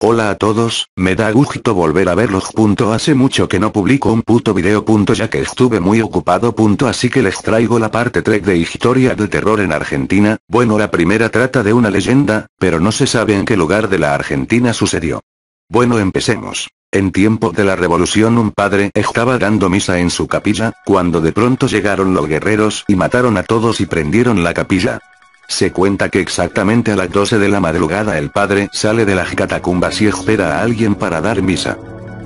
Hola a todos, me da gusto volver a verlos. Hace mucho que no publico un puto video. Ya que estuve muy ocupado. Así que les traigo la parte 3 de historia de terror en Argentina. Bueno, la primera trata de una leyenda, pero no se sabe en qué lugar de la Argentina sucedió. Bueno, empecemos. En tiempo de la revolución un padre estaba dando misa en su capilla, cuando de pronto llegaron los guerreros y mataron a todos y prendieron la capilla. Se cuenta que exactamente a las 12 de la madrugada el padre sale de las catacumbas y espera a alguien para dar misa.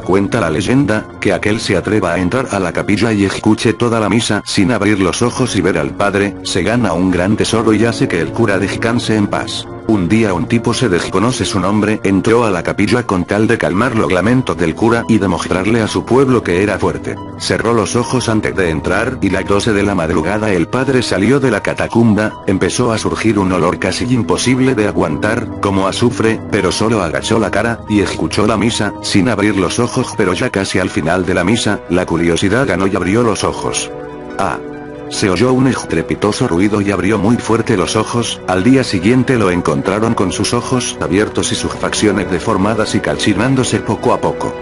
Cuenta la leyenda, que aquel se atreva a entrar a la capilla y escuche toda la misa sin abrir los ojos y ver al padre, se gana un gran tesoro y hace que el cura descanse en paz. Un día un tipo, se desconoce su nombre, entró a la capilla con tal de calmar los lamentos del cura y demostrarle a su pueblo que era fuerte. Cerró los ojos antes de entrar y a las 12 de la madrugada el padre salió de la catacumba, empezó a surgir un olor casi imposible de aguantar, como azufre, pero solo agachó la cara y escuchó la misa, sin abrir los ojos, pero ya casi al final de la misa, la curiosidad ganó y abrió los ojos. Se oyó un estrepitoso ruido y abrió muy fuerte los ojos. Al día siguiente lo encontraron con sus ojos abiertos y sus facciones deformadas y calcinándose poco a poco.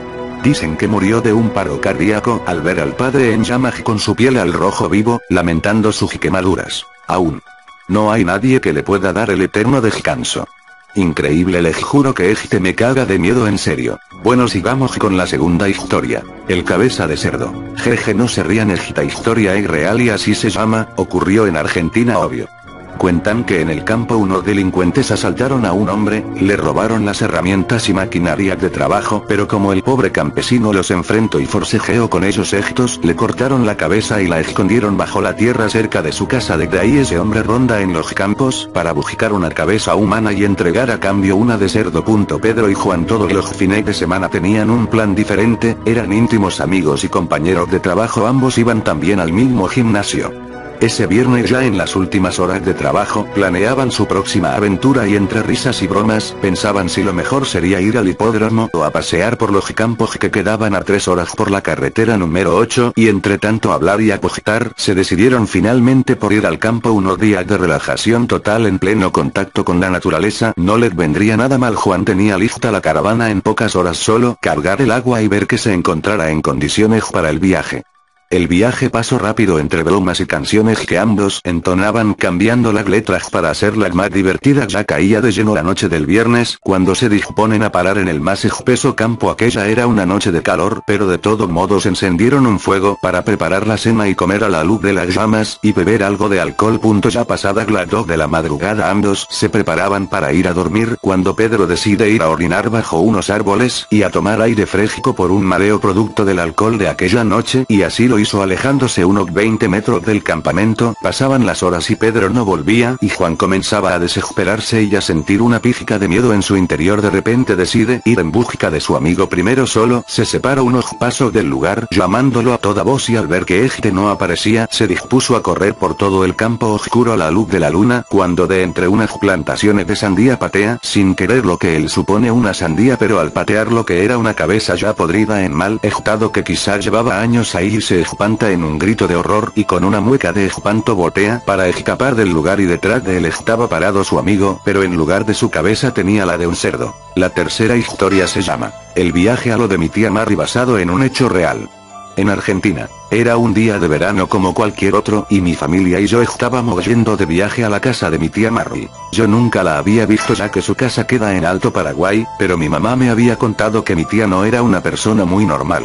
Dicen que murió de un paro cardíaco al ver al padre en llamas con su piel al rojo vivo, lamentando sus quemaduras. Aún no hay nadie que le pueda dar el eterno descanso. Increíble, les juro que este me caga de miedo, en serio. Bueno, sigamos con la segunda historia. El cabeza de cerdo. Jeje, no se rían, esta historia es real y así se llama, ocurrió en Argentina, obvio. Cuentan que en el campo unos delincuentes asaltaron a un hombre, le robaron las herramientas y maquinaria de trabajo, pero como el pobre campesino los enfrentó y forcejeó con ellos, estos le cortaron la cabeza y la escondieron bajo la tierra cerca de su casa. Desde ahí ese hombre ronda en los campos para buscar una cabeza humana y entregar a cambio una de cerdo. Pedro y Juan todos los fines de semana tenían un plan diferente, eran íntimos amigos y compañeros de trabajo, ambos iban también al mismo gimnasio. Ese viernes, ya en las últimas horas de trabajo, planeaban su próxima aventura y entre risas y bromas, pensaban si lo mejor sería ir al hipódromo o a pasear por los campos que quedaban a 3 horas por la carretera número 8, y entre tanto hablar y apostar, se decidieron finalmente por ir al campo. Unos días de relajación total en pleno contacto con la naturaleza, no les vendría nada mal. Juan tenía lista la caravana, en pocas horas solo cargar el agua y ver que se encontrara en condiciones para el viaje. El viaje pasó rápido entre bromas y canciones que ambos entonaban, cambiando las letras para hacerlas más divertidas. Ya caía de lleno la noche del viernes, cuando se disponen a parar en el más espeso campo. Aquella era una noche de calor, pero de todos modos encendieron un fuego para preparar la cena y comer a la luz de las llamas, y beber algo de alcohol. Ya pasadas las 2 de la madrugada ambos se preparaban para ir a dormir, cuando Pedro decide ir a orinar bajo unos árboles, y a tomar aire fresco por un mareo producto del alcohol de aquella noche, y así lo hizo alejándose unos 20 metros del campamento. Pasaban las horas y Pedro no volvía, y Juan comenzaba a desesperarse y a sentir una pizca de miedo en su interior. De repente decide ir en busca de su amigo. Primero solo se separa unos pasos del lugar, llamándolo a toda voz, y al ver que este no aparecía, se dispuso a correr por todo el campo oscuro a la luz de la luna, cuando de entre unas plantaciones de sandía patea, sin querer, lo que él supone una sandía, pero al patear lo que era una cabeza ya podrida en mal estado que quizá llevaba años ahí, se espanta en un grito de horror y con una mueca de espanto voltea para escapar del lugar, y detrás de él estaba parado su amigo, pero en lugar de su cabeza tenía la de un cerdo. La tercera historia se llama El viaje a lo de mi tía Mary, basado en un hecho real. En Argentina, era un día de verano como cualquier otro, y mi familia y yo estábamos yendo de viaje a la casa de mi tía Mary. Yo nunca la había visto, ya que su casa queda en Alto Paraguay, pero mi mamá me había contado que mi tía no era una persona muy normal.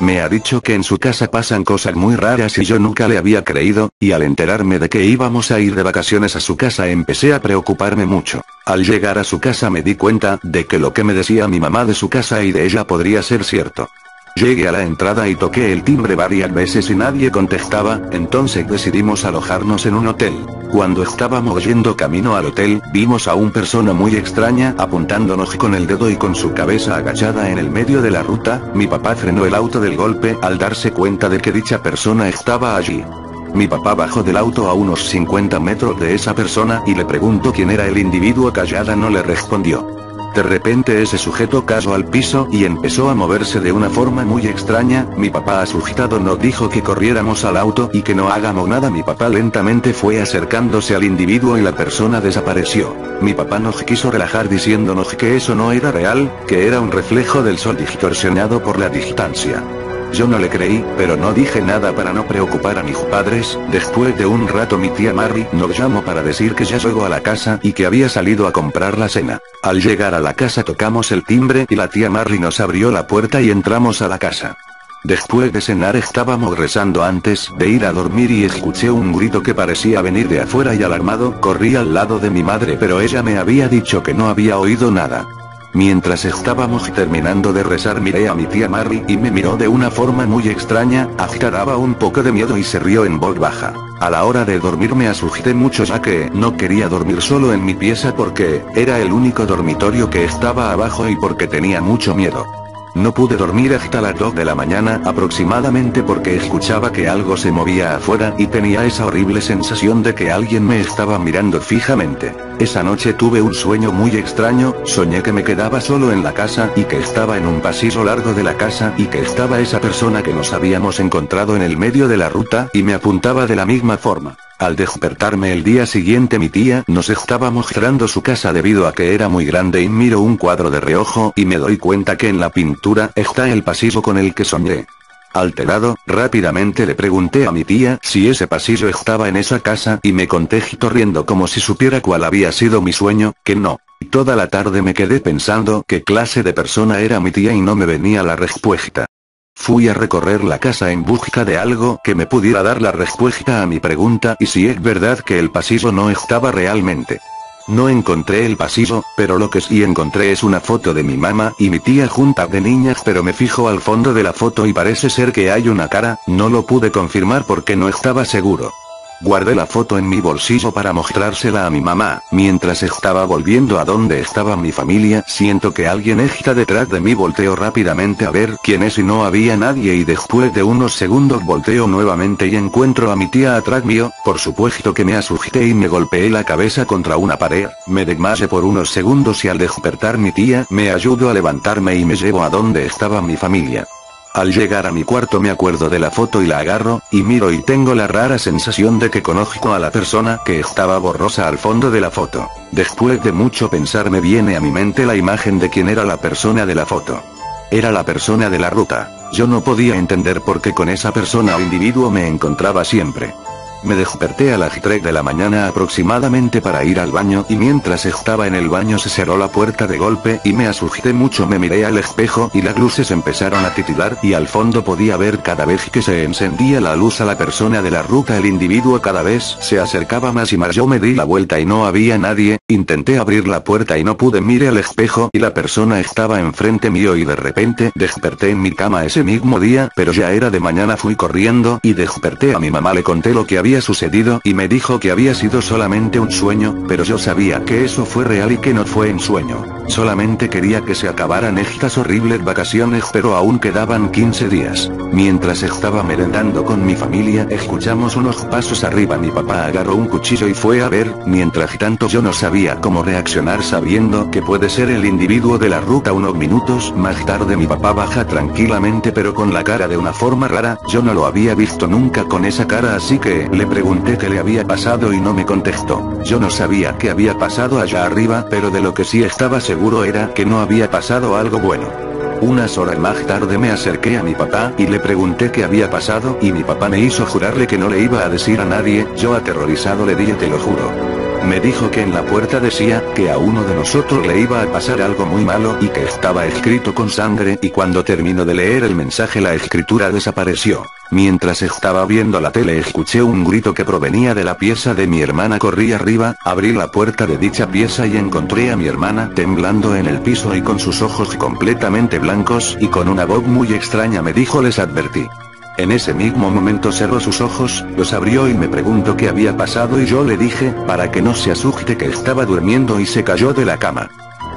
Me ha dicho que en su casa pasan cosas muy raras y yo nunca le había creído, y al enterarme de que íbamos a ir de vacaciones a su casa empecé a preocuparme mucho. Al llegar a su casa me di cuenta de que lo que me decía mi mamá de su casa y de ella podría ser cierto. Llegué a la entrada y toqué el timbre varias veces y nadie contestaba, entonces decidimos alojarnos en un hotel. Cuando estábamos yendo camino al hotel, vimos a una persona muy extraña apuntándonos con el dedo y con su cabeza agachada en el medio de la ruta. Mi papá frenó el auto del golpe al darse cuenta de que dicha persona estaba allí. Mi papá bajó del auto a unos 50 metros de esa persona y le preguntó quién era el individuo. Callada no le respondió. De repente ese sujeto cayó al piso y empezó a moverse de una forma muy extraña. Mi papá asustado nos dijo que corriéramos al auto y que no hagamos nada. Mi papá lentamente fue acercándose al individuo y la persona desapareció. Mi papá nos quiso relajar diciéndonos que eso no era real, que era un reflejo del sol distorsionado por la distancia. Yo no le creí, pero no dije nada para no preocupar a mis padres. Después de un rato mi tía Mary nos llamó para decir que ya llegó a la casa y que había salido a comprar la cena. Al llegar a la casa tocamos el timbre y la tía Mary nos abrió la puerta y entramos a la casa. Después de cenar estábamos rezando antes de ir a dormir y escuché un grito que parecía venir de afuera y alarmado corrí al lado de mi madre, pero ella me había dicho que no había oído nada. Mientras estábamos terminando de rezar miré a mi tía Mary y me miró de una forma muy extraña, hasta daba un poco de miedo y se rió en voz baja. A la hora de dormir me asusté mucho ya que no quería dormir solo en mi pieza porque era el único dormitorio que estaba abajo y porque tenía mucho miedo. No pude dormir hasta las 2 de la mañana aproximadamente porque escuchaba que algo se movía afuera y tenía esa horrible sensación de que alguien me estaba mirando fijamente. Esa noche tuve un sueño muy extraño, soñé que me quedaba solo en la casa y que estaba en un pasillo largo de la casa y que estaba esa persona que nos habíamos encontrado en el medio de la ruta y me apuntaba de la misma forma. Al despertarme el día siguiente mi tía nos estaba mostrando su casa debido a que era muy grande y miro un cuadro de reojo y me doy cuenta que en la pintura está el pasillo con el que soñé. Alterado, rápidamente le pregunté a mi tía si ese pasillo estaba en esa casa y me contestó riendo como si supiera cuál había sido mi sueño, que no. Toda la tarde me quedé pensando qué clase de persona era mi tía y no me venía la respuesta. Fui a recorrer la casa en busca de algo que me pudiera dar la respuesta a mi pregunta y si es verdad que el pasillo no estaba realmente. No encontré el pasillo, pero lo que sí encontré es una foto de mi mamá y mi tía juntas de niñas, pero me fijo al fondo de la foto y parece ser que hay una cara, no lo pude confirmar porque no estaba seguro. Guardé la foto en mi bolsillo para mostrársela a mi mamá. Mientras estaba volviendo a donde estaba mi familia, siento que alguien está detrás de mí. Volteo rápidamente a ver quién es y no había nadie y después de unos segundos volteo nuevamente y encuentro a mi tía atrás mío. Por supuesto que me asusté y me golpeé la cabeza contra una pared, me desmayé por unos segundos y al despertar mi tía me ayudó a levantarme y me llevó a donde estaba mi familia. Al llegar a mi cuarto me acuerdo de la foto y la agarro, y miro y tengo la rara sensación de que conozco a la persona que estaba borrosa al fondo de la foto. Después de mucho pensar me viene a mi mente la imagen de quién era la persona de la foto. Era la persona de la ruta. Yo no podía entender por qué con esa persona o individuo me encontraba siempre. Me desperté a las 3 de la mañana aproximadamente para ir al baño y mientras estaba en el baño se cerró la puerta de golpe y me asusté mucho. Me miré al espejo y las luces empezaron a titilar y al fondo podía ver cada vez que se encendía la luz a la persona de la ruta. El individuo cada vez se acercaba más y más. Yo me di la vuelta y no había nadie, intenté abrir la puerta y no pude. Miré al espejo y la persona estaba enfrente mío y de repente desperté en mi cama ese mismo día, pero ya era de mañana. Fui corriendo y desperté a mi mamá, le conté lo que había sucedido y me dijo que había sido solamente un sueño, pero yo sabía que eso fue real y que no fue un sueño. Solamente quería que se acabaran estas horribles vacaciones, pero aún quedaban 15 días. Mientras estaba merendando con mi familia escuchamos unos pasos arriba. Mi papá agarró un cuchillo y fue a ver, mientras tanto yo no sabía cómo reaccionar sabiendo que puede ser el individuo de la ruta. Unos minutos más tarde mi papá baja tranquilamente pero con la cara de una forma rara. Yo no lo había visto nunca con esa cara, así que le pregunté qué le había pasado y no me contestó. Yo no sabía qué había pasado allá arriba, pero de lo que sí estaba seguro era que no había pasado algo bueno. Unas horas más tarde me acerqué a mi papá y le pregunté qué había pasado y mi papá me hizo jurarle que no le iba a decir a nadie. Yo aterrorizado le dije: te lo juro. Me dijo que en la puerta decía que a uno de nosotros le iba a pasar algo muy malo y que estaba escrito con sangre, y cuando terminó de leer el mensaje la escritura desapareció. Mientras estaba viendo la tele escuché un grito que provenía de la pieza de mi hermana. Corrí arriba, abrí la puerta de dicha pieza y encontré a mi hermana temblando en el piso y con sus ojos completamente blancos y con una voz muy extraña me dijo: les advertí. En ese mismo momento cerró sus ojos, los abrió y me preguntó qué había pasado y yo le dije, para que no se asuste, que estaba durmiendo y se cayó de la cama.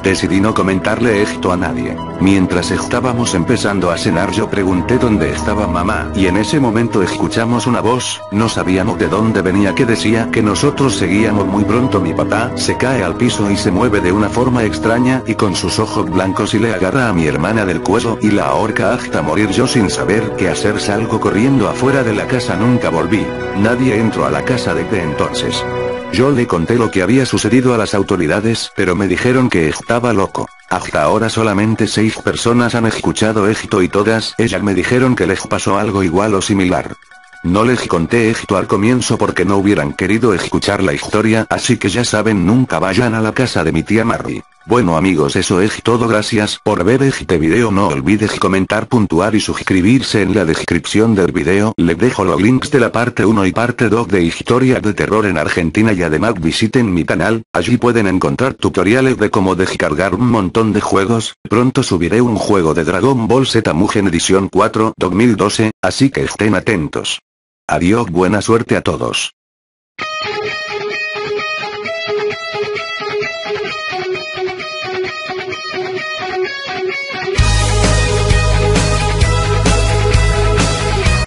Decidí no comentarle esto a nadie. Mientras estábamos empezando a cenar yo pregunté dónde estaba mamá, y en ese momento escuchamos una voz, no sabíamos de dónde venía, que decía que nosotros seguíamos. Muy pronto mi papá se cae al piso y se mueve de una forma extraña y con sus ojos blancos y le agarra a mi hermana del cuello y la ahorca hasta morir. Yo sin saber qué hacer salgo corriendo afuera de la casa. Nunca volví. Nadie entró a la casa desde entonces. Yo le conté lo que había sucedido a las autoridades, pero me dijeron que estaba loco. Hasta ahora solamente 6 personas han escuchado esto y todas ellas me dijeron que les pasó algo igual o similar. No les conté esto al comienzo porque no hubieran querido escuchar la historia, así que ya saben, nunca vayan a la casa de mi tía Mary. Bueno amigos, eso es todo. Gracias por ver este video. No olvides comentar, puntuar y suscribirse. En la descripción del video les dejo los links de la parte 1 y parte 2 de historias de terror en Argentina, y además visiten mi canal, allí pueden encontrar tutoriales de cómo descargar un montón de juegos. Pronto subiré un juego de Dragon Ball Z Mugen Edición 4 2012, así que estén atentos. Adiós, buena suerte a todos.